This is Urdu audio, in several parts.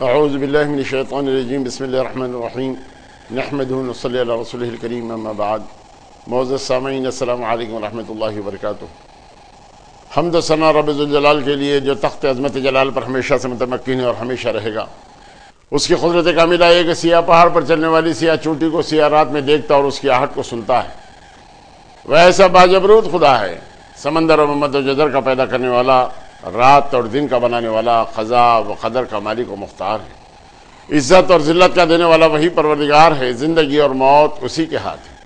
اعوذ باللہ من الشیطان الرجیم بسم اللہ الرحمن الرحیم نحمدہ ونصلی علی رسولہ الکریم اما بعد معزز سامعین السلام علیکم ورحمۃ اللہ وبرکاتہ۔ حمد و ثنا رب ذوالجلال کے لیے جو تخت عظمت جلال پر ہمیشہ سے متمکن ہے اور ہمیشہ رہے گا۔ اس کی قدرت کاملہ ہے کہ سیاہ پہاڑ پر چلنے والی سیاہ چونٹی کو سیاہ رات میں دیکھتا اور اس کی آہٹ کو سنتا ہے۔ وہ ایسا باجبروت خدا ہے، سمندر اور مد و جزر کا پیدا کرنے والا، رات اور دن کا بنانے والا، قضاء و قدر کا مالک و مختار ہے، عزت اور ذلت کا دینے والا وہی پروردگار ہے۔ زندگی اور موت اسی کے ہاتھ ہے۔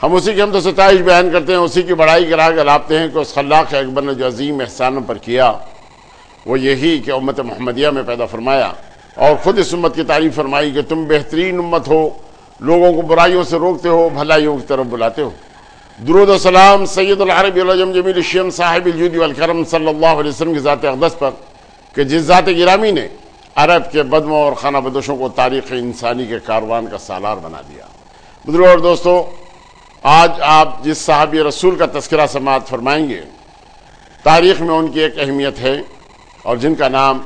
ہم اسی کی حمد و ستائش بیان کرتے ہیں، اسی کی بڑائی کے راگ الاپتے ہیں کہ اس خلاق اکبر نے جو عظیم احسان پر کیا وہ یہی کہ امت محمدیہ میں پیدا فرمایا اور خود اس امت کی تعریف فرمائی کہ تم بہترین امت ہو، لوگوں کو برائیوں سے روکتے ہو، بھلائیوں کی طرف بلاتے ہو۔ درود و سلام سید العرب والعجم جمیل الشیم صاحب الجود والکرم صلی اللہ علیہ وسلم کی ذات اقدس پر کہ جس ذات گرامی نے عرب کے بدموں اور خانہ بدوشوں کو تاریخ انسانی کے کاروان کا سالار بنا دیا۔ بزرگوں اور دوستو، آج آپ جس صحابی رسول کا تذکرہ سماعت فرمائیں گے، تاریخ میں ان کی ایک اہمیت ہے اور جن کا نام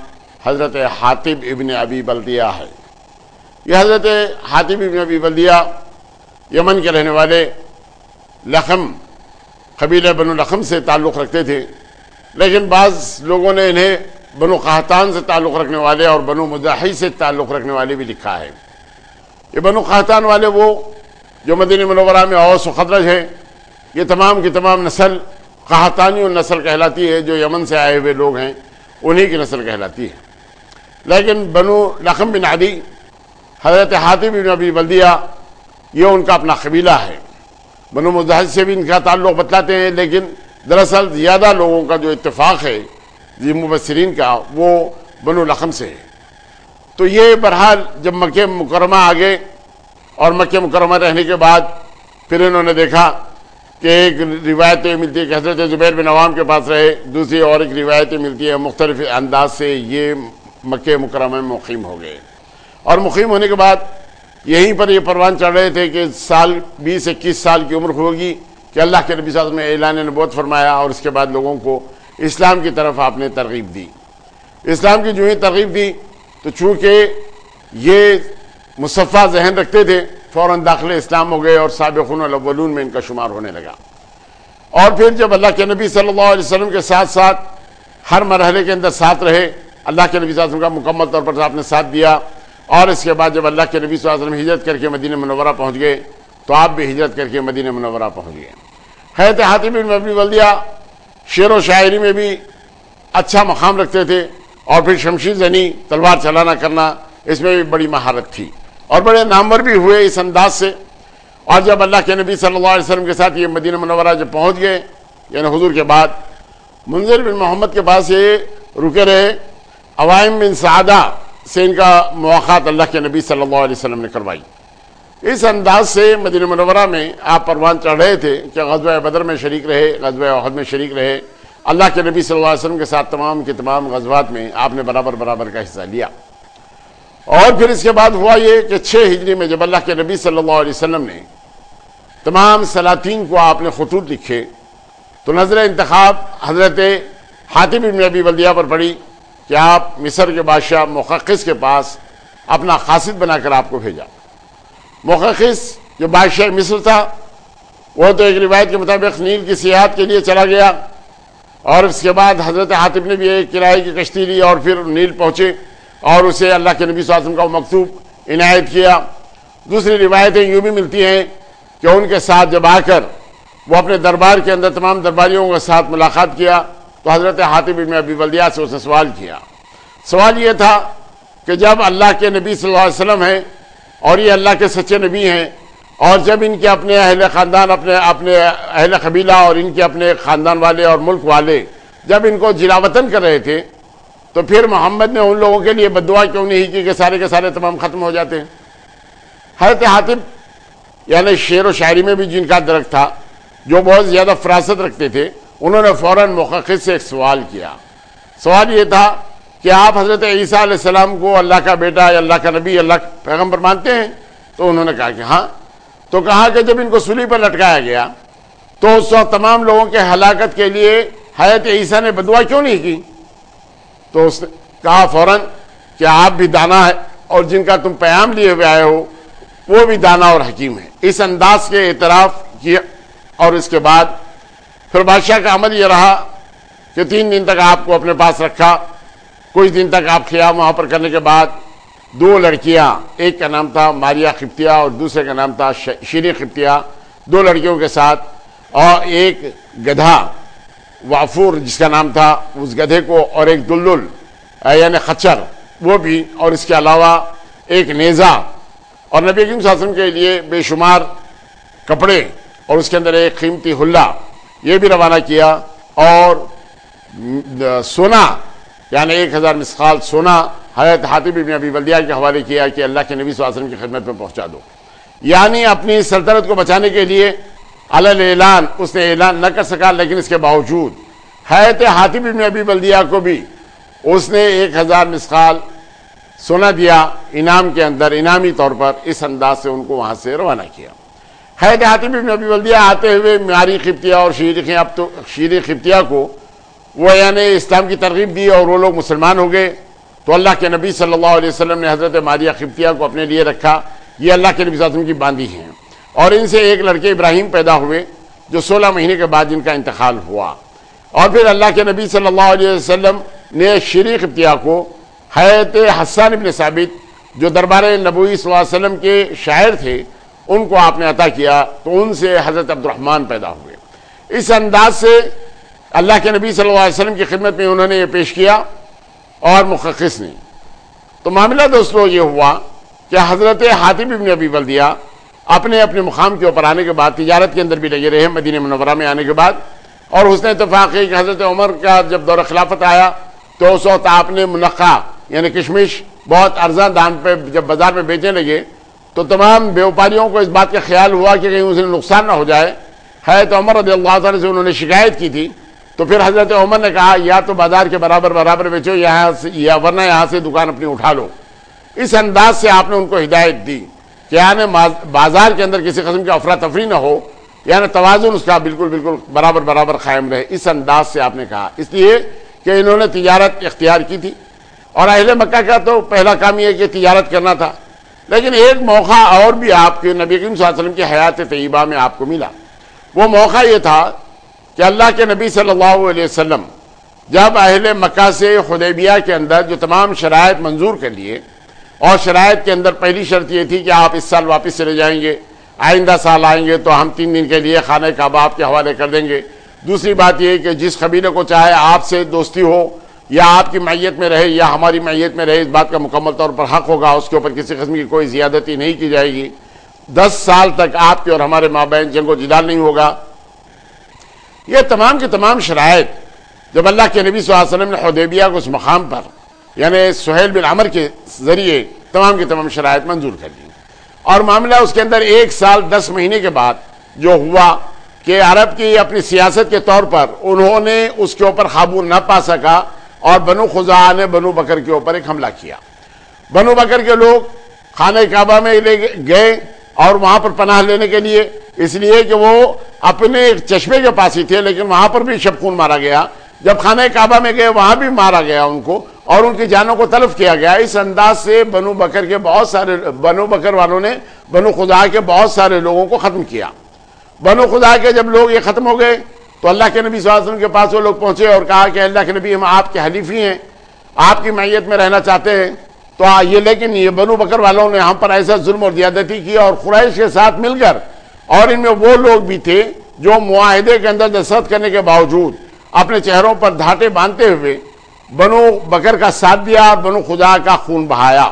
حضرت حاطب ابن ابی بلدیہ ہے۔ یہ حضرت حاطب ابن ابی بلدیہ یمن کے رہنے والے لخم قبیلہ بنو لخم سے تعلق رکھتے تھے، لیکن بعض لوگوں نے انہیں بنو قحطان سے تعلق رکھنے والے اور بنو مزاحی سے تعلق رکھنے والے بھی لکھا ہے۔ یہ بنو قحطان والے وہ جو مدینہ منورہ میں اوس و خزرج ہے، یہ تمام کی تمام نسل قحطانی نسل کہلاتی ہے، جو یمن سے آئے ہوئے لوگ ہیں انہی کی نسل کہلاتی ہے۔ لیکن بنو لخم بن عدی حضرت حاطب بن ابی بلدیہ یہ ان کا اپنا قبیلہ ہے۔ بنو مزاحی سے بھی ان کا تعلق بتلاتے ہیں، لیکن دراصل زیادہ لوگوں کا جو اتفاق ہے مبصرین کا وہ بنو لخم سے ہے۔ تو یہ بہرحال جب مکہ مکرمہ آگے اور مکہ مکرمہ رہنے کے بعد پھر انہوں نے دیکھا کہ ایک روایتیں ملتی ہے کہ حضرت زبیر بن عوام کے پاس رہے، دوسری اور ایک روایتیں ملتی ہیں مختلف انداز سے یہ مکہ مکرمہ میں مقیم ہو گئے، اور مقیم ہونے کے بعد یہیں پر یہ پروان چڑھ رہے تھے کہ 20-21 سال کی عمر ہوگی کہ اللہ کے نبی صلی اللہ علیہ وسلم نے اعلان نبوت فرمایا، اور اس کے بعد لوگوں کو اسلام کی طرف آپ نے ترغیب دی۔ اسلام کی جو ہی ترغیب دی تو چونکہ یہ مصفہ ذہن رکھتے تھے، فوراً داخل اسلام ہو گئے اور سابقون الاولون میں ان کا شمار ہونے لگا۔ اور پھر جب اللہ کے نبی صلی اللہ علیہ وسلم کے ساتھ ساتھ ہر مرحلے کے اندر ساتھ رہے، اللہ کے نبی صلی اللہ علیہ وسلم کا مکمل طور پر آپ نے ساتھ دیا، اور اس کے بعد جب اللہ کے نبی صلی اللہ علیہ وسلم ہجرت کر کے مدینہ منورہ پہنچ گئے تو آپ بھی ہجرت کر کے مدینہ منورہ پہنچ گئے۔ حضرت حاطب بن ابی بلدیہ شعر و شاعری میں بھی اچھا مقام رکھتے تھے، اور پھر شمشیر زنی تلوار چلانا کرنا اس میں بھی بڑی مہارت تھی، اور بڑے نامور بھی ہوئے اس انداز سے۔ اور جب اللہ کے نبی صلی اللہ علیہ وسلم کے ساتھ یہ مدینہ منورہ جب پہنچ گئے، یعنی حضور کے بعد منذر بن محمد کے پاس یہ رکے رہے، عوائم بن سعدہ سے ان کا مواقعات اللہ کے نبی صلی اللہ علیہ وسلم نے کروائی۔ اس انداز سے مدینہ منورہ میں آپ پروان چڑھ رہے تھے کہ غزوہ بدر میں شریک رہے، غزوہ احد میں شریک رہے، اللہ کے نبی صلی اللہ علیہ وسلم کے ساتھ تمام کے تمام غزوات میں آپ نے برابر کا حصہ لیا۔ اور پھر اس کے بعد ہوا یہ کہ 6 ہجری میں جب اللہ کے نبی صلی اللہ علیہ وسلم نے تمام سلاطین کو آپ نے خطوط لکھے تو نظر انتخاب حضرت حاطب بن ابی بلدیہ پر پڑی کہ آپ مصر کے بادشاہ مقوقس کے پاس اپنا قاصد بنا کر آپ کو بھیجا۔ مقوقس جو بادشاہ مصر تھا وہ تو ایک روایت کے مطابق نیل کی سیاحت کے لیے چلا گیا، اور اس کے بعد حضرت حاطب نے بھی ایک کرائے کی کشتی لی اور پھر نیل پہنچے اور اسے اللہ کے نبی صلی اللہ علیہ وسلم کا وہ مکتوب عنایت کیا۔ دوسری روایتیں یوں بھی ملتی ہیں کہ ان کے ساتھ جب آ کر وہ اپنے دربار کے اندر تمام درباریوں کے ساتھ ملاقات کیا تو حضرت حاطب بن ابی بلدیہ سے اس نے سوال کیا۔ سوال یہ تھا کہ جب اللہ کے نبی صلی اللہ علیہ وسلم ہیں اور یہ اللہ کے سچے نبی ہیں، اور جب ان کے اپنے اہل خاندان اپنے اہل قبیلہ اور ان کے اپنے خاندان والے اور ملک والے جب ان کو جلاوطن کر رہے تھے تو پھر محمد نے ان لوگوں کے لیے بددعا کیوں نہیں کی کہ سارے کے سارے تمام ختم ہو جاتے ہیں؟ حضرت حاطب یعنی شعر و شاعری میں بھی جن کا درک تھا، جو بہت زیادہ فراست رکھتے تھے، انہوں نے فوراً مقوقس سے ایک سوال کیا۔ سوال یہ تھا کہ آپ حضرت عیسیٰ علیہ السلام کو اللہ کا بیٹا یا اللہ کا نبی، اللہ کا پیغمبر مانتے ہیں؟ تو انہوں نے کہا کہ ہاں۔ تو کہا کہ جب ان کو سولی پر لٹکایا گیا تو اس وقت تمام لوگوں کے ہلاکت کے لیے حضرت عیسیٰ نے بددعا کیوں نہیں کی؟ تو اس نے کہا فوراً کہ آپ بھی دانا ہے اور جن کا تم پیام لیے ہوئے آئے ہو وہ بھی دانا اور حکیم ہے۔ اس انداز کے اعتراف کیا، اور اس کے بعد پھر بادشاہ کا عمل یہ رہا کہ 3 دن تک آپ کو اپنے پاس رکھا۔ کچھ دن تک آپ قیام وہاں پر کرنے کے بعد 2 لڑکیاں، ایک کا نام تھا ماریہ قبطیہ اور دوسرے کا نام تھا شیریں قبطیہ، 2 لڑکیوں کے ساتھ، اور ایک گدھا وافور جس کا نام تھا، اس گدھے کو، اور ایک دلدل یعنی خچر وہ بھی، اور اس کے علاوہ ایک نیزہ، اور نبی کریم صلی اللہ علیہ وسلم کے لیے بے شمار کپڑے، اور اس کے اندر ایک قیمتی حلہ یہ بھی روانہ کیا، اور سونا یعنی 1000 مسقال سونا حضرت حاتب بن ابی بلتیہ کے حوالے کیا کہ اللہ کے نبی صلی اللہ علیہ وسلم کی خدمت میں پہنچا دو۔ یعنی اپنی سلطنت کو بچانے کے لیے علی اعلان اس نے اعلان نہ کر سکا، لیکن اس کے باوجود حضرت حاتب بن ابی بلتیہ کو بھی اس نے 1000 مسقال سونا دیا انعام کے اندر، انعامی طور پر، اس انداز سے ان کو وہاں سے روانہ کیا۔ حضرت حاتب بن ابی بلتیہ آتے ہوئے ماری قبطیہ اور شیریں قبطیہ کو وہ یعنی اسلام کی ترغیب دی، اور وہ لوگ مسلمان ہو گئے۔ تو اللہ کے نبی صلی اللہ علیہ وسلم نے حضرت ماریہ قبطیہ کو اپنے لیے رکھا، یہ اللہ کے نبی صلی اللہ علیہ وسلم کی باندھی ہیں، اور ان سے ایک لڑکے ابراہیم پیدا ہوئے جو 16 مہینے کے بعد ان کا انتقال ہوا۔ اور پھر اللہ کے نبی صلی اللہ علیہ وسلم نے شیریں قبطیہ کو حضرت حسان ابن ثابت جو دربار نبوی صلی اللہ علیہ وسلم کے شاعر تھے ان کو آپ نے عطا کیا، تو ان سے حضرت عبد الرحمن پیدا ہوئے۔ اس انداز سے اللہ کے نبی صلی اللہ علیہ وسلم کی خدمت میں انہوں نے یہ پیش کیا، اور محقق نے تو معاملہ دوستو یہ ہوا کہ حضرت حاتب بن ابی بلتیہ اپنے مقام کے اوپر آنے کے بعد تجارت کے اندر بھی لگے رہے مدینہ منورہ میں آنے کے بعد، اور حسن اتفاق ہے کہ حضرت عمر کا جب دور خلافت آیا تو اس وقت آپ نے منقع یعنی کشمش بہت ارزاں دام پہ جب بازار میں بیچنے لگے تو تمام بیوپاریوں کو اس بات کا خیال ہوا کہ کہیں اسے نقصان نہ ہو جائے۔ حضرت عمر رضی اللہ تعالیٰ سے انہوں نے شکایت کی تھی، تو پھر حضرت عمر نے کہا یا تو بازار کے برابر بیچو یہاں سے، یا ورنہ یہاں سے دکان اپنی اٹھا لو۔ اس انداز سے آپ نے ان کو ہدایت دی کہ یعنی بازار کے اندر کسی قسم کی افراتفری نہ ہو، یعنی توازن اس کا بالکل برابر قائم رہے، اس انداز سے آپ نے کہا، اس لیے کہ انہوں نے تجارت اختیار کی تھی، اور اہل مکہ کا تو پہلا کام یہ کہ تجارت کرنا تھا۔ لیکن ایک موقع اور بھی آپ کے نبی کریم صلی اللہ علیہ وسلم کی حیات طیبہ میں آپ کو ملا، وہ موقع یہ تھا کہ اللہ کے نبی صلی اللہ علیہ وسلم جب اہل مکہ سے حدیبیہ کے اندر جو تمام شرائط منظور کر لیے، اور شرائط کے اندر پہلی شرط یہ تھی کہ آپ اس سال واپس چلے جائیں گے، آئندہ سال آئیں گے تو ہم 3 دن کے لیے خانہ کعبہ آپ کے حوالے کر دیں گے۔ دوسری بات یہ کہ جس قبیلے کو چاہے آپ سے دوستی ہو یا آپ کی معیت میں رہے یا ہماری معیت میں رہے، اس بات کا مکمل طور پر حق ہوگا، اس کے اوپر کسی قسم کی کوئی زیادتی نہیں کی جائے گی، 10 سال تک آپ کے اور ہمارے مابین جنگ و جدال نہیں ہوگا۔ یہ تمام کے تمام شرائط جب اللہ کے نبی صلی اللہ علیہ وسلم نے حدیبیہ کو اس مقام پر یعنی سہیل بن عمر کے ذریعے تمام کی تمام شرائط منظور کر دی، اور معاملہ اس کے اندر 1 سال 10 مہینے کے بعد جو ہوا کہ عرب کی اپنی سیاست کے طور پر انہوں نے اس کے اوپر قابو نہ پا سکا، اور بنو خزاعہ نے بنو بکر کے اوپر ایک حملہ کیا۔ بنو بکر کے لوگ خانہ کعبہ میں گئے اور وہاں پر پناہ لینے کے لیے، اس لیے کہ وہ اپنے چشمے کے پاس ہی تھے، لیکن وہاں پر بھی شب خون مارا گیا۔ جب خانہ کعبہ میں گئے وہاں بھی مارا گیا ان کو، اور ان کی جانوں کو تلف کیا گیا۔ اس انداز سے بنو بکر والوں نے بنو خزاعہ کے بہت سارے لوگوں کو ختم کیا۔ بنو خزاعہ کے جب لوگ یہ ختم ہو گئے تو اللہ کے نبی صلی اللہ علیہ وسلم کے پاس وہ لوگ پہنچے اور کہا کہ اللہ کے نبی ہم آپ کے حلیفی ہیں، آپ کی معیت میں رہنا چاہتے ہیں، تو یہ لیکن یہ بنو بکر والوں نے ہم پر ایسا ظلم اور زیادتی کی، اور قریش کے ساتھ مل کر، اور ان میں وہ لوگ بھی تھے جو معاہدے کے اندر دستخط کرنے کے باوجود اپنے چہروں پر دھاٹے باندھتے ہوئے بنو بکر کا ساتھ دیا اور بنو خزاعہ کا خون بہایا۔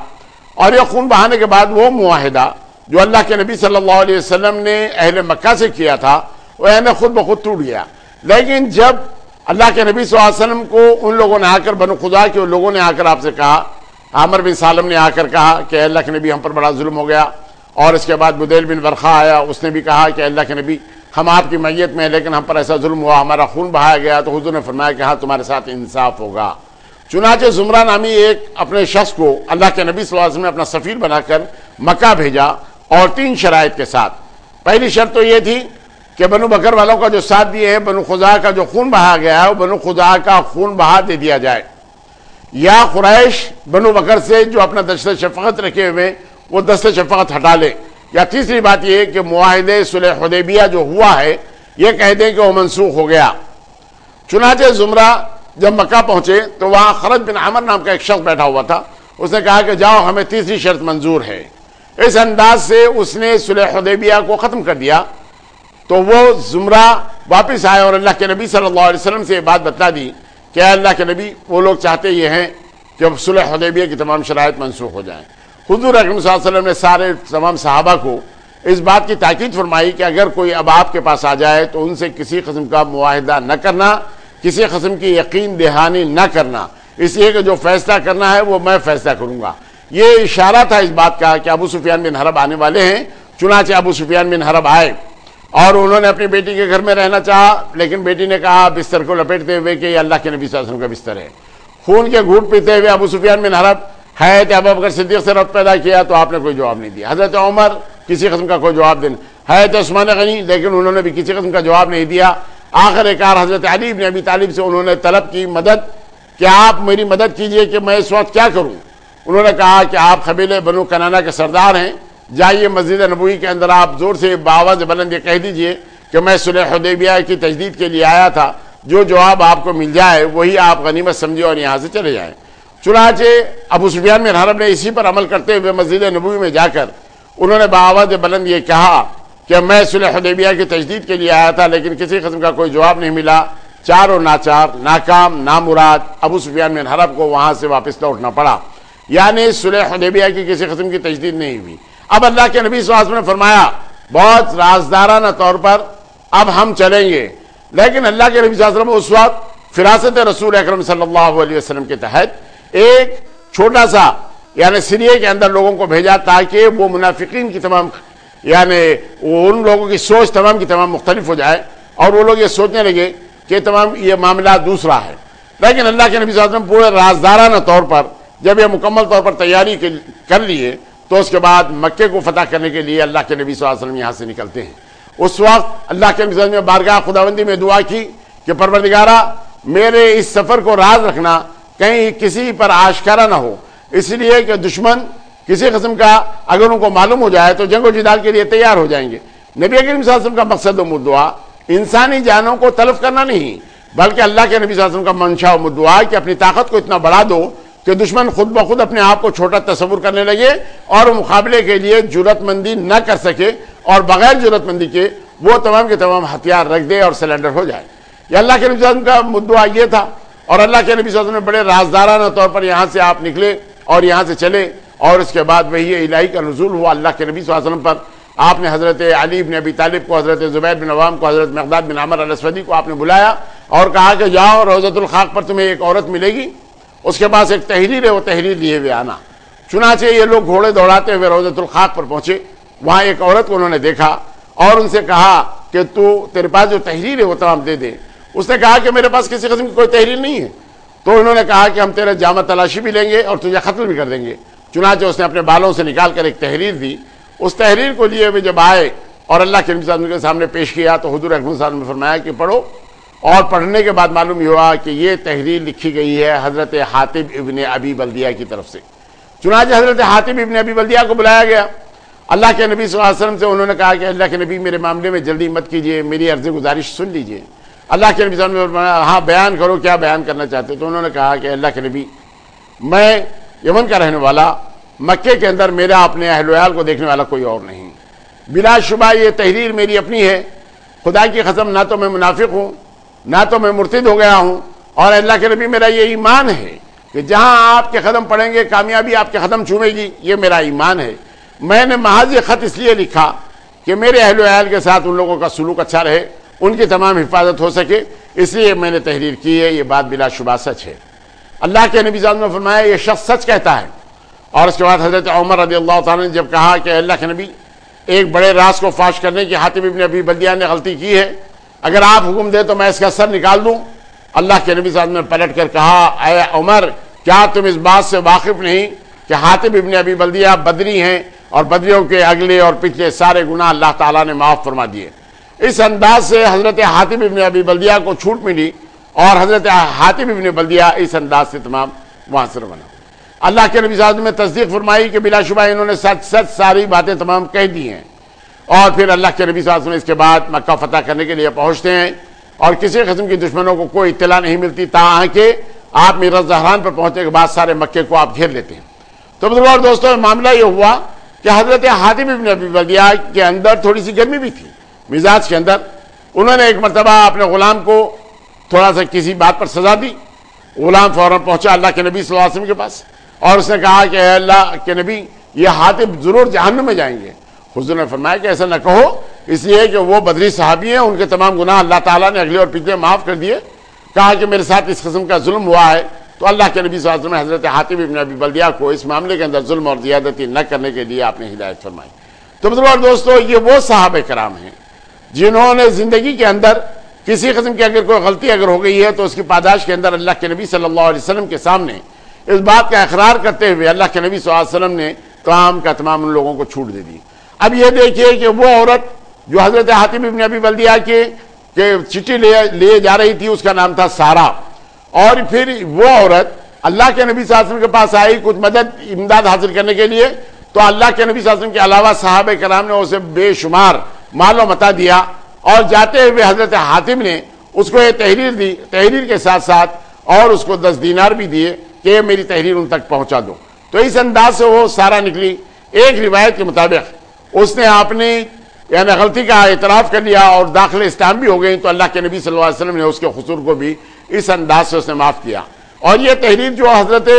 اور یہ خون بہانے کے بعد وہ معاہدہ جو اللہ کے نبی صلی اللہ علیہ وسلم نے اہل مکہ سے کیا تھا وہ خود بخود ٹوٹ گیا۔ لیکن جب اللہ کے نبی صلی اللہ علیہ وسلم کو ان لوگوں نے آ کر بنو خزاعہ کے لوگوں نے آ کر آپ سے کہا، عامر بن سالم نے آ کر کہا کہ اللہ کے نبی ہم پر بڑا ظلم ہو گیا، اور اس کے بعد بدیل بن ورقہ آیا، اس نے بھی کہا کہ اللہ کے نبی ہم آپ کی میت میں ہیں لیکن ہم پر ایسا ظلم ہوا، ہمارا خون بہایا گیا، تو حضور نے فرمایا کہ ہاں تمہارے ساتھ انصاف ہوگا۔ چنانچہ زمرہ نامی ایک اپنے شخص کو اللہ کے نبی صلی اللہ علیہ وسلم نے اپنا سفیر بنا کر مکہ بھیجا، اور 3 شرائط کے ساتھ۔ پہلی شرط تو یہ تھی کہ بنو بکر والوں کا جو ساتھ دیے ہیں، بنو خزاعہ کا جو خون بہا گیا ہے وہ بنو خزاعہ کا خون بہا دے دیا جائے، یا قریش بنو بکر سے جو اپنا دست شفقت رکھے ہوئے وہ دست شفقت ہٹا لے، یا تیسری بات یہ کہ معاہدے صلح حدیبیہ جو ہوا ہے یہ کہہ دیں کہ وہ منسوخ ہو گیا۔ چنانچہ زمرہ جب مکہ پہنچے تو وہاں خالد بن عامر نام کا ایک شخص بیٹھا ہوا تھا، اس نے کہا کہ جاؤ ہمیں تیسری شرط منظور ہے۔ اس انداز سے اس نے صلح حدیبیہ کو ختم کر دیا۔ تو وہ زمرہ واپس آئے اور اللہ کے نبی صلی اللہ علیہ وسلم سے یہ بات بتلا دی کہ اے اللہ کے نبی، وہ لوگ چاہتے یہ ہیں کہ صلح حدیبیہ کی تمام شرائط منسوخ ہو جائیں۔ حضور اکرم صلی اللہ علیہ وسلم نے تمام صحابہ کو اس بات کی تاکید فرمائی کہ اگر کوئی اب آپ کے پاس آ جائے تو ان سے کسی قسم کا معاہدہ نہ کرنا، کسی قسم کی یقین دہانی نہ کرنا، اس لیے کہ جو فیصلہ کرنا ہے وہ میں فیصلہ کروں گا۔ یہ اشارہ تھا اس بات کا کہ ابو سفیان بن حرب آنے والے ہیں۔ چنانچہ ابو سفیان بن حرب آئے اور انہوں نے اپنی بیٹی کے گھر میں رہنا چاہا، لیکن بیٹی نے کہا بستر کو لپیٹتے ہوئے کہ یہ اللہ کے نبی صلی اللہ علیہ وسلم کا بستر ہے۔ خون کے گھونٹ پیتے ہوئے ابو سفیان بن حرب حضرت ابوبکر صدیق سے ربط پیدا کیا تو آپ نے کوئی جواب نہیں دیا۔ حضرت عمر کسی قسم کا کوئی جواب دینا، حضرت عثمان غنی، لیکن انہوں نے بھی کسی قسم کا جواب نہیں دیا۔ آخر کار حضرت علی بن ابی طالب سے انہوں نے طلب کی مدد کہ آپ میری مدد کیجئے کہ میں اس وقت کیا کروں۔ انہوں نے کہا کہ آپ قبیلے بنو کنانہ کے سردار ہیں، جائیے مسجد نبوی کے اندر آپ زور سے بآواز بلند یہ کہہ دیجئے کہ میں صلح حدیبیہ کی تجدید کے لیے آیا تھا، جو جواب آپ کو مل جائے وہی آپ غنیمت سمجھے اور یہاں سے چلے جائیں۔ چنانچہ ابو سفیان بن حرب نے اسی پر عمل کرتے ہوئے مسجد نبوی میں جا کر انہوں نے بآواز بلند یہ کہا کہ میں صلح حدیبیہ کی تجدید کے لیے آیا تھا، لیکن کسی قسم کا کوئی جواب نہیں ملا۔ چار و ناچار، ناکام، نامراد ابو سفیان بن حرب کو وہاں سے واپس لوٹنا پڑا، یعنی صلح حدیبیہ کی کسی قسم کی تجدید نہیں ہوئی۔ اب اللہ کے نبی صلی اللہ علیہ وسلم نے فرمایا بہت رازدارانہ طور پر اب ہم چلیں گے، لیکن اللہ کے نبی صلی اللہ علیہ وسلم اس وقت فراست رسول اکرم صلی اللہ علیہ وسلم کے تحت ایک چھوٹا سا یعنی سریے کے اندر لوگوں کو بھیجا تاکہ وہ منافقین کی تمام یعنی ان لوگوں کی سوچ تمام کی تمام مختلف ہو جائے اور وہ لوگ یہ سوچنے لگے کہ تمام یہ معاملہ دوسرا ہے۔ لیکن اللہ کے نبی صلی اللہ علیہ وسلم پورے رازدارانہ طور پر جب یہ مکمل طور پر تیاری کر لیے تو اس کے بعد مکے کو فتح کرنے کے لیے اللہ کے نبی صلی اللہ علیہ وسلم یہاں سے نکلتے ہیں۔ اس وقت اللہ کے نبی صلی اللہ علیہ وسلم نے بارگاہ خداوندی میں دعا کی کہ پروردگارہ میرے اس سفر کو راز رکھنا، کہیں کسی پر آشکارا نہ ہو، اس لیے کہ دشمن کسی قسم کا اگر ان کو معلوم ہو جائے تو جنگ و جدال کے لیے تیار ہو جائیں گے۔ نبی کریم صلی اللہ علیہ وسلم کا مقصد و مدعا انسانی جانوں کو تلف کرنا نہیں، بلکہ اللہ کے نبی صلی اللہ علیہ وسلم کا منشا و مدعا کہ اپنی طاقت کو اتنا بڑھا دو کہ دشمن خود بخود اپنے آپ کو چھوٹا تصور کرنے لگے اور مقابلے کے لیے جرأت مندی نہ کر سکے اور بغیر جرأت مندی کے وہ تمام کے تمام ہتھیار رکھ دے اور سلنڈر ہو جائے۔ یہ اللہ کے نبی صلی اللہ علیہ وسلم کا مدعا یہ تھا، اور اللہ کے نبی صلی اللہ علیہ وسلم نے بڑے رازدارانہ طور پر یہاں سے آپ نکلے اور یہاں سے چلے، اور اس کے بعد وحی الہی کا نزول ہوا اللہ کے نبی صلی اللہ علیہ وسلم پر۔ آپ نے حضرت علی بن ابی طالب کو، حضرت زبیر بن عوام کو، حضرت مقداد بن عامر الاسودی کو آپ نے بلایا اور کہا کہ جاؤ روضۃ الخاق پر تمہیں ایک عورت ملے گی، اس کے پاس ایک تحریر ہے، وہ تحریر لیے ہوئے آنا۔ چنانچہ یہ لوگ گھوڑے دوڑاتے ہوئے روضۃ الخاق پر پہنچے، وہاں ایک عورت کو انہوں نے دیکھا اور ان سے کہا کہ تیرے پاس جو تحریر ہے وہ تمام دے دے۔ اس نے کہا کہ میرے پاس کسی قسم کی کوئی تحریر نہیں ہے۔ تو انہوں نے کہا کہ ہم تیرے جامہ تلاشی بھی لیں گے اور تجھے قتل بھی کر دیں گے۔ چنانچہ اس نے اپنے بالوں سے نکال کر ایک تحریر دی، اس تحریر کو لیے ہوئے جب آئے اور اللہ کے نبی صلی اللہ علیہ وسلم کے سامنے پیش کیا تو حضور اکرم صلی اللہ علیہ وسلم نے فرمایا کہ پڑھو، اور پڑھنے کے بعد معلوم ہوا کہ یہ تحریر لکھی گئی ہے حضرت حاتب ابن ابی بلدیہ کی طرف سے۔ چنانچہ حضرت حاتب ابن ابی بلدیہ کو بلایا گیا۔ اللہ کے نبی صلی اللہ علیہ وسلم سے انہوں نے کہا کہ اللہ کے نبی میرے معاملے میں جلدی مت کیجیے، میری عرض گزارش سن لیجیے۔ اللہ کے نبی صلی اللہ علیہ وسلم نے فرمایا ہاں بیان کرو، کیا بیان کرنا چاہتے؟ تو انہوں نے کہا کہ اللہ کے نبی میں یمن کا رہنے والا، مکے کے اندر میرا اپنے اہل و عیال کو دیکھنے والا کوئی اور نہیں، بلا شبہ یہ تحریر میری اپنی ہے، خدا کی قسم نہ تو میں منافق ہوں نہ تو میں مرتد ہو گیا ہوں، اور اللہ کے نبی میرا یہ ایمان ہے کہ جہاں آپ کے قدم پڑیں گے کامیابی آپ کے قدم چومے گی، یہ میرا ایمان ہے۔ میں نے محض یہ خط اس لیے لکھا کہ میرے اہل و عیال کے ساتھ ان لوگوں کا سلوک اچھا رہے، ان کی تمام حفاظت ہو سکے، اس لیے میں نے تحریر کی ہے، یہ بات بلا شبہ سچ ہے۔ اللہ کے نبی صلی اللہ علیہ وسلم نے فرمایا یہ شخص سچ کہتا ہے۔ اور اس کے بعد حضرت عمر رضی اللہ تعالیٰ نے جب کہا کہ اللہ کے نبی ایک بڑے راز کو فاش کرنے کی حاتب ابن ابی بلدیہ نے غلطی کی ہے، اگر آپ حکم دیں تو میں اس کا سر نکال دوں۔ اللہ کے نبی صلی اللہ علیہ وسلم نے پلٹ کر کہا اے عمر کیا تم اس بات سے واقف نہیں کہ حاتب ابن ابی بلدیہ بدری ہیں اور بدریوں کے اگلے اور پچھلے سارے گناہ اللہ تعالیٰ نے معاف فرما دیے۔ اس انداز سے حضرت حاتب ابن ابی بلدیہ کو چھوٹ ملی اور حضرت حاتب ابن بلدیہ اس انداز سے تمام وہاں سے روانہ. اللہ کے نبی صلی اللہ علیہ وسلم نے تصدیق فرمائی کہ بلا شبہ انہوں نے سچ سچ ساری باتیں تمام کہہ دی ہیں. اور پھر اللہ کے نبی صلی اللہ علیہ وسلم اس کے بعد مکہ فتح کرنے کے لیے پہنچتے ہیں اور کسی قسم کی دشمنوں کو کوئی اطلاع نہیں ملتی تاہاں کہ آپ میرا زہران پر پہنچنے کے بعد سارے مکے کو آپ گھیر لیتے ہیں. تو بزرگوں اور دوستوں معاملہ یہ ہوا کہ حضرت حاتم بن ابی بلتیہ کے اندر تھوڑی سی گرمی بھی تھی مزاج کے اندر. انہوں نے ایک مرتبہ اپنے غلام کو تھوڑا سا کسی بات پر سزا دی. غلام فوراً پہنچا اللہ کے نبی صلی اللہ علیہ وسلم کے پاس اور اس نے کہا کہ اے اللہ کے نبی یہ حاتم ضرور جہنم میں جائیں گے. حضور نے فرمایا کہ ایسا نہ کہو، اس لیے کہ وہ بدری صحابی ہیں، ان کے تمام گناہ اللہ تعالیٰ نے اگلے اور پچھلے معاف کر دیے. کہا کہ میرے ساتھ اس قسم کا ظلم ہوا ہے. تو اللہ کے نبی صلی اللہ علیہ وسلم نے حضرت حاتم بن ابی بلتیہ کو اس معاملے کے اندر ظلم اور زیادتی نہ کرنے کے لیے آپ نے ہدایت فرمائی. تو بزرگوں اور دوستو یہ وہ صحابہ کرام ہیں جنہوں نے زندگی کے اندر کسی قسم کی اگر کوئی غلطی اگر ہو گئی ہے تو اس کی پاداش کے اندر اللہ کے نبی صلی اللہ علیہ وسلم کے سامنے اس بات کا اقرار کرتے ہوئے اللہ کے نبی صلی اللہ علیہ وسلم نے تمام کا تمام ان لوگوں کو چھوٹ دے دی. اب یہ دیکھیے کہ وہ عورت جو حضرت حاتم بن ابی بلتیہ کے چٹھی لے جا رہی تھی اس کا نام تھا سارا. اور پھر وہ عورت اللہ کے نبی صلی اللہ علیہ وسلم کے پاس آئی کچھ امداد حاصل کرنے کے لیے. تو اللہ کے نبی صلی اللہ علیہ وسلم کے علاوہ صحابہ کرام نے اسے بے شمار مال و متاع دیا اور جاتے ہوئے حضرت حاتم نے اس کو یہ تحریر دی. تحریر کے ساتھ ساتھ اور اس کو 10 دینار بھی دیے کہ میری تحریر ان تک پہنچا دو. تو اس انداز سے وہ سارا نکلی. ایک روایت کے مطابق اس نے اپنی یعنی غلطی کا اعتراف کر لیا اور داخل اسلام بھی ہو گئی. تو اللہ کے نبی صلی اللہ علیہ وسلم نے اس کے قصور کو بھی اس انداز سے اس نے معاف کیا. اور یہ تحریر جو حضرت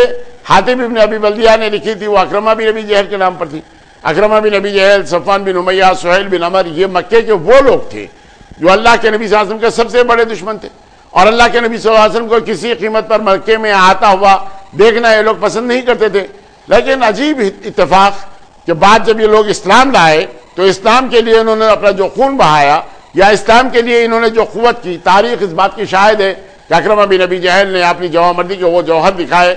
حاتم بن ابی بلتیہ نے لکھی تھی وہ اکرمہ بن ابی جہل کے نام پر تھی. اکرمہ بن ابی جہل، صفوان بن امیہ، سہیل بن عمر، یہ مکے کے وہ لوگ تھے جو اللہ کے نبی صلی اللہ علیہ وسلم کے سب سے بڑے دشمن تھے. اور اللہ کے نبی صلی اللہ علیہ وسلم کو کسی قیمت پر مکے میں آتا ہوا دیکھنا یہ لوگ پسند نہیں کرتے تھے. لیکن عجیب اتفاق کہ بعد جب یہ لوگ اسلام لائے تو اسلام کے لیے انہوں نے اپنا جو خون بہایا یا اسلام کے لیے انہوں نے جو قوت کی، تاریخ اس بات کی شاہد ہے کہ اکرمہ بن ابی جہل نے اپنی جوامردی کے وہ جوہر دکھائے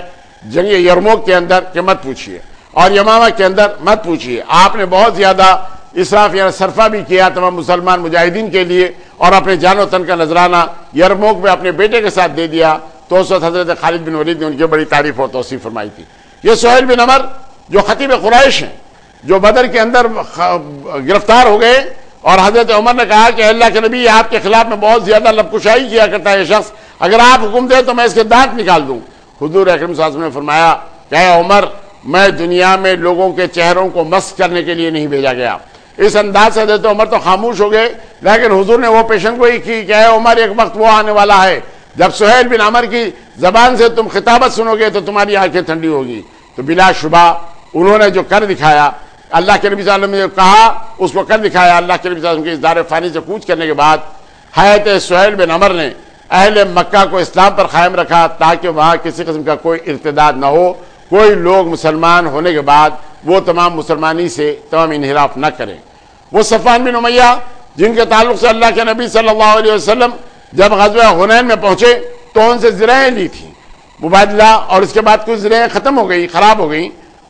جنگ یرموک کے اندر کہ مت پوچھیے، اور یمامہ کے اندر مت پوچھیے. آپ نے بہت زیادہ اسراف یا صرفہ بھی کیا تمام مسلمان مجاہدین کے لیے اور اپنے جان و تن کا نذرانہ یرموک میں اپنے بیٹے کے ساتھ دے دیا. تو اس وقت حضرت خالد بن ولید نے ان کی بڑی تعریف اور توصیف فرمائی تھی. یہ سہیل بن عمر جو خطیب قریش ہیں، جو بدر کے اندر گرفتار ہو گئے اور حضرت عمر نے کہا کہ اللہ کے نبی آپ کے خلاف میں بہت زیادہ لبکشائی کیا کرتا ہے یہ شخص، اگر آپ حکم دیں تو میں اس کے دانت نکال دوں. حضور اکرم صلی اللہ علیہ وسلم نے فرمایا کہ اے عمر، میں دنیا میں لوگوں کے چہروں کو مسخ کرنے کے لیے نہیں بھیجا گیا. اس انداز سے حضرت عمر تو خاموش ہو گئے، لیکن حضور نے وہ پیشن گوئی کی کہ اے عمر، ایک وقت وہ آنے والا ہے جب سہیل بن عمر کی زبان سے تم خطابت سنو گے تو تمہاری آنکھیں ٹھنڈی ہوگی. تو بلا شبہ انہوں نے جو کر دکھایا، اللہ کے نبی صلی اللہ علیہ وسلم نے کہا اس کو کر دکھایا. اللہ کے نبی صلی اللہ علیہ وسلم کے اس دار فانی سے کوچ کرنے کے بعد حضرت سہیل بن عمر نے اہل مکہ کو اسلام پر قائم رکھا تاکہ وہاں کسی قسم کا کوئی ارتداد نہ ہو، کوئی لوگ مسلمان ہونے کے بعد وہ تمام مسلمانی سے تمام انحراف نہ کریں. وہ صفوان بن امیہ جن کے تعلق سے اللہ کے نبی صلی اللہ علیہ وسلم جب غزوہ حنین میں پہنچے تو ان سے زرعیں لی تھیں مبادلہ، اور اس کے بعد کچھ زرعیں ختم ہو گئی، خراب ہو گئیں.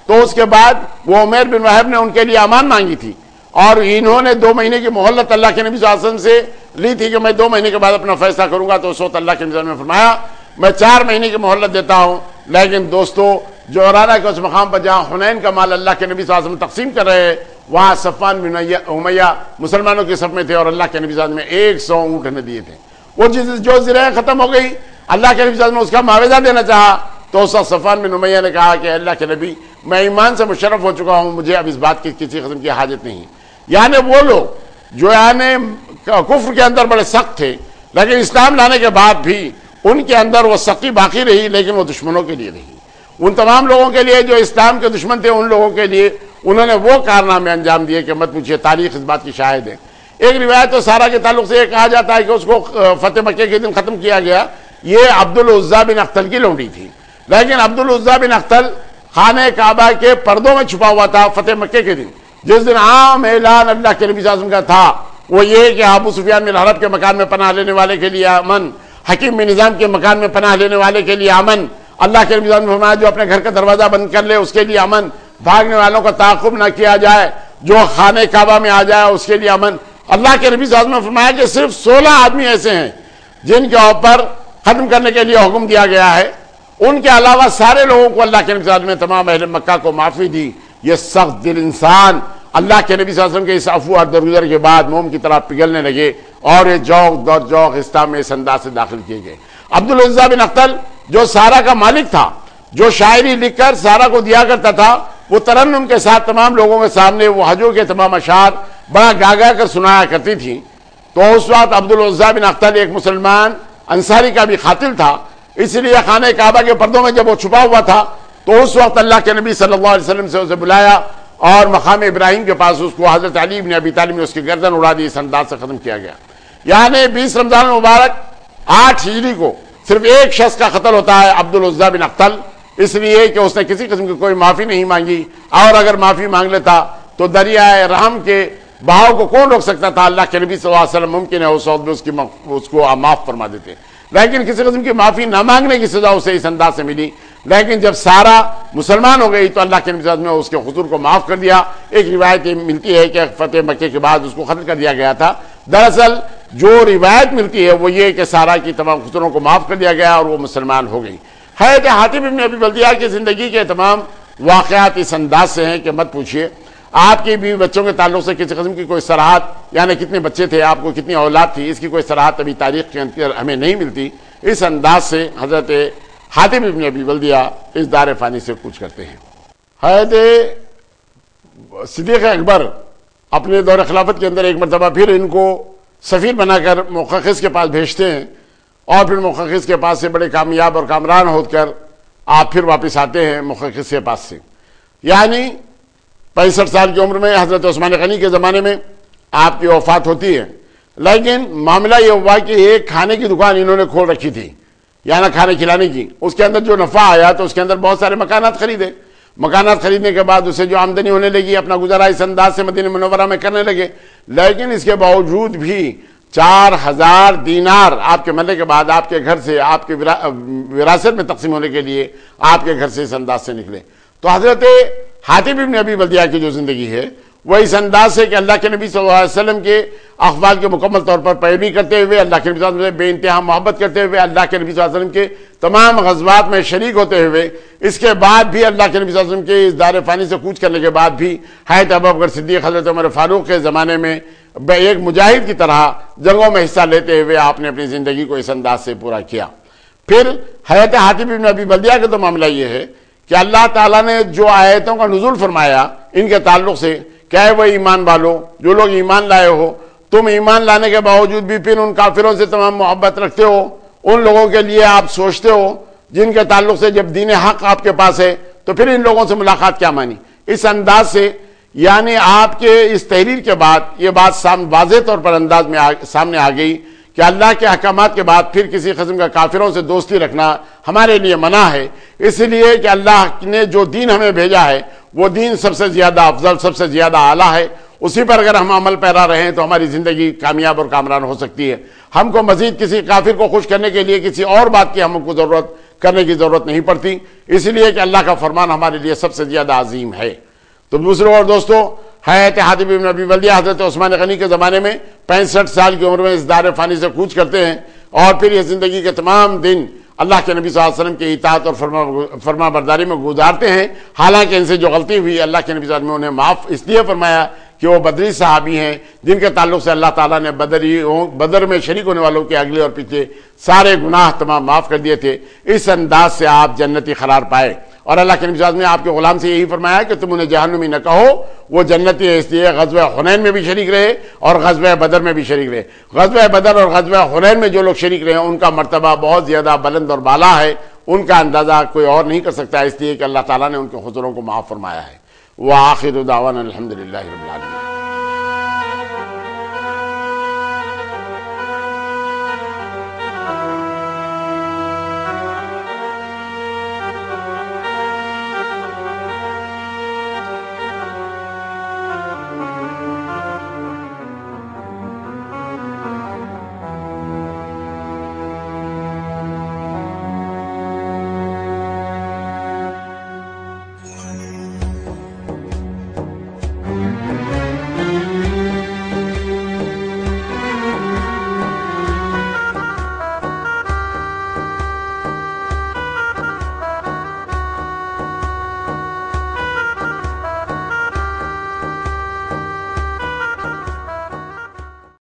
تو اس کے بعد وہ عمیر بن وہب نے ان کے لیے امان مانگی تھی اور انہوں نے 2 مہینے کی مہلت اللہ کے نبی صلی اللہ علیہ وسلم سے لی تھی کہ میں 2 مہینے کے بعد اپنا فیصلہ کروں گا. تو اس وقت اللہ کے نبی صلی اللہ علیہ وسلم نے فرمایا میں 4 مہینے کی مہلت دیتا ہوں. لیکن دوستو جو ارادہ کے اس مقام پر جہاں حنین کا مال اللہ کے نبی صلی اللہ علیہ وسلم تقسیم کر رہے ہیں وہاں صفوان بن امیہ مسلمانوں کے صف میں تھے اور اللہ کے نبی صلی اللہ علیہ وسلم نے 100 اونٹ نے دیے تھے. وہ جو زرعیں ختم ہو گئی اللہ کے نبی صلی اللہ علیہ وسلم نے اس کا معاوضہ دینا چاہا. تو اس وقت صفوان بن امیہ نے کہا کہ اللہ کے نبی میں ایمان سے مشرف ہو چکا ہوں، مجھے اب اس بات کی کسی قسم کی حاجت نہیں. یعنی وہ لوگ جو کفر کے اندر بڑے سخت تھے لیکن اسلام لانے کے بعد بھی ان کے اندر وہ سختی باقی رہی، لیکن وہ دشمنوں کے لیے رہی. ان تمام لوگوں کے لیے جو اسلام کے دشمن تھے ان لوگوں کے لیے انہوں نے وہ کارنامے انجام دیے کہ مت پوچھیے، تاریخ اس بات کی شاہد ہے. ایک روایت تو سارا کے تعلق سے یہ کہا جاتا ہے کہ اس کو فتح مکے کے دن ختم کیا گیا. یہ عبدالعزیٰ بن اختل کی لونڈی تھی، لیکن عبدالعزیٰ بن اختل خانہ کعبہ کے پردوں میں چھپا ہوا تھا فتح مکے کے دن. جس دن عام اعلان اللہ کے نبی صلی اللہ علیہ وسلم کا تھا وہ یہ کہ ابو سفیان بن حرب کے مکان میں پناہ لینے والے کے لیے امن، حکیم بن نظام کے مکان میں پناہ لینے والے کے لیے امن، اللہ کے نبی صلی اللہ علیہ وسلم نے فرمایا جو اپنے گھر کا دروازہ بند کر لے اس کے لیے امن، بھاگنے والوں کا تعاقب نہ کیا جائے، جو خانہ کعبہ میں آ جائے اس کے لیے امن. اللہ کے نبی صلی اللہ علیہ وسلم نے فرمایا کہ صرف 16 آدمی ایسے ہیں جن کے اوپر ختم کرنے کے لیے حکم دیا گیا ہے ان کے علاوہ سارے لوگوں کو اللہ کے نبی صلی اللہ علیہ وسلم نے تمام اہل مکہ کو معافی دی. یہ سخت دل انسان اللہ کے نبی صلی اللہ علیہ وسلم کے اس عفو اور درگزر کے بعد موم کی طرح پگھلنے لگے اور یہ جوق در جوق اسلام میں اس انداز سے داخل کیے گئے. عبدالعزیٰ بن اختل جو سارا کا مالک تھا، جو شاعری لکھ کر سارا کو دیا کرتا تھا، وہ ترنم کے ساتھ تمام لوگوں کے سامنے وہ حجوں کے تمام اشعار بڑا گا گا کر سنایا کرتی تھی. تو اس وقت عبدالعزیٰ بن اختل ایک مسلمان انصاری کا بھی قاتل تھا، اس لیے خانہ کعبہ کے پردوں میں جب وہ چھپا ہوا تھا تو اس وقت اللہ کے نبی صلی اللہ علیہ وسلم سے اسے بلایا اور مقام ابراہیم کے پاس اس کو حضرت علی بن ابی طالب نے اس کی گردن اڑا دی. اس انداز سے ختم کیا گیا. یعنی 20 رمضان المبارک 8 ہجری کو صرف ایک شخص کا قتل ہوتا ہے، عبدالعزیٰ بن اختل، اس لیے کہ اس نے کسی قسم کی کوئی معافی نہیں مانگی، اور اگر معافی مانگ لیتا تو دریائے رحم کے بہاؤ کو کون روک سکتا تھا؟ اللہ کے نبی صلی اللہ علیہ وسلم ممکن ہے اس وقت اس کو معاف فرما دیتے. لیکن کسی قسم کی معافی نہ مانگنے کی سزا اسے اس انداز سے ملی. لیکن جب سارا مسلمان ہو گئی تو اللہ کے نبی صلی اللہ علیہ وسلم نے اس کے قصور کو معاف کر دیا. ایک روایت ملتی ہے کہ فتح مکے کے بعد اس کو قتل کر دیا گیا تھا. دراصل جو روایت ملتی ہے وہ یہ کہ سارا کی تمام قصوروں کو معاف کر دیا گیا اور وہ مسلمان ہو گئی. حضرت حاتب بن ابی بلتیہ کی زندگی کے تمام واقعات اس انداز سے ہیں کہ مت پوچھیے. آپ کے بیوی بچوں کے تعلق سے کسی قسم کی کوئی صراحت، یعنی کتنے بچے تھے، آپ کو کتنی اولاد تھی، اس کی کوئی صراحت ابھی تاریخ کے اندر ہمیں نہیں ملتی. اس انداز سے حضرت حاتب بن ابی بلتیہ اس دار فانی سے کوچ کرتے ہیں. حضرت صدیق اکبر اپنے دور خلافت کے اندر ایک مرتبہ پھر ان کو سفیر بنا کر محقق کے پاس بھیجتے ہیں، اور پھر محقق کے پاس سے بڑے کامیاب اور کامران ہو کر آپ پھر واپس آتے ہیں محقق کے پاس سے. یعنی 65 سال کی عمر میں حضرت عثمان غنی کے زمانے میں آپ کی وفات ہوتی ہے. لیکن معاملہ یہ ہوا کہ ایک کھانے کی دکان انہوں نے کھول رکھی تھی، یعنی کھانے کھلانے کی. اس کے اندر جو نفع آیا تو اس کے اندر بہت سارے مکانات خریدے. مکانات خریدنے کے بعد اسے جو آمدنی ہونے لگی اپنا گزارا اس انداز سے مدینہ منورہ میں کرنے لگے. لیکن اس کے باوجود بھی 4000 دینار آپ کے مرنے کے بعد آپ کے گھر سے، آپ کے وراثت میں تقسیم ہونے کے لیے آپ کے گھر سے اس انداز سے نکلے. تو حضرت حاتب بن ابی بلتیہ کی جو زندگی ہے وہ اس انداز سے کہ اللہ کے نبی صلی اللہ علیہ وسلم کے اقوال کے مکمل طور پر پیروی کرتے ہوئے، اللہ کے نبی صلی اللہ علیہ وسلم سے بے انتہا محبت کرتے ہوئے، اللہ کے نبی صلی اللہ علیہ وسلم کے تمام غزوات میں شریک ہوتے ہوئے، اس کے بعد بھی اللہ کے نبی صلی اللہ علیہ وسلم کے اس دار فانی سے کوچ کرنے کے بعد بھی حضرت ابوبکر صدیق، حضرت عمر فاروق کے زمانے میں ایک مجاہد کی طرح جنگوں میں حصہ لیتے ہوئے آپ نے اپنی زندگی کو اس انداز سے پورا کیا. پھر حضرت حاتب بن ابی بلتیہ کا تو معاملہ یہ ہے کہ اللہ تعالیٰ نے جو آیتوں کا نزول فرمایا ان کے تعلق سے، کیا ہے وہ ایمان والو، جو لوگ ایمان لائے ہو، تم ایمان لانے کے باوجود بھی پھر ان کافروں سے تمام محبت رکھتے ہو، ان لوگوں کے لیے آپ سوچتے ہو جن کے تعلق سے جب دین حق آپ کے پاس ہے تو پھر ان لوگوں سے ملاقات کیا مانی. اس انداز سے یعنی آپ کے اس تحریر کے بعد یہ بات واضح طور پر انداز میں سامنے آ گئی کہ اللہ کے احکامات کے بعد پھر کسی قسم کا کافروں سے دوستی رکھنا ہمارے لیے منع ہے. اس لیے کہ اللہ نے جو دین ہمیں بھیجا ہے وہ دین سب سے زیادہ افضل، سب سے زیادہ اعلیٰ ہے. اسی پر اگر ہم عمل پیرا رہیں تو ہماری زندگی کامیاب اور کامران ہو سکتی ہے. ہم کو مزید کسی کافر کو خوش کرنے کے لیے کسی اور بات کی ہم کو کرنے کی ضرورت نہیں پڑتی، اس لیے کہ اللہ کا فرمان ہمارے لیے سب سے زیادہ عظیم ہے. تو دوسروں اور دوستوں، حضرت حاتب بن ابی بلتیہ حضرت عثمان غنی کے زمانے میں 65 سال کی عمر میں اس دار فانی سے کوچ کرتے ہیں، اور پھر یہ زندگی کے تمام دن اللہ کے نبی صلی اللہ علیہ وسلم کی اطاعت اور فرما برداری میں گزارتے ہیں. حالانکہ ان سے جو غلطی ہوئی اللہ کے نبی صلی اللہ علیہ وسلم نے انہیں معاف اس لیے فرمایا کہ وہ بدری صحابی ہیں جن کے تعلق سے اللہ تعالیٰ نے بدر میں شریک ہونے والوں کے اگلے اور پیچھے سارے گناہ تمام معاف کر دیے تھے. اس انداز سے آپ جنتی قرار پائے، اور اللہ کے نبی صلی اللہ علیہ وسلم نے آپ کے غلام سے یہی فرمایا کہ تم انہیں جہنمی نہ کہو، وہ جنتی ہے. اس لیے غزوہ حنین میں بھی شریک رہے اور غزوہ بدر میں بھی شریک رہے. غزوہ بدر اور غزوہ حنین میں جو لوگ شریک رہے ہیں ان کا مرتبہ بہت زیادہ بلند اور بالا ہے، ان کا اندازہ کوئی اور نہیں کر سکتا، اس لیے کہ اللہ تعالیٰ نے ان کے حضوروں کو معاف فرمایا ہے. وآخر دعوانا الحمدللہ رب العالمین.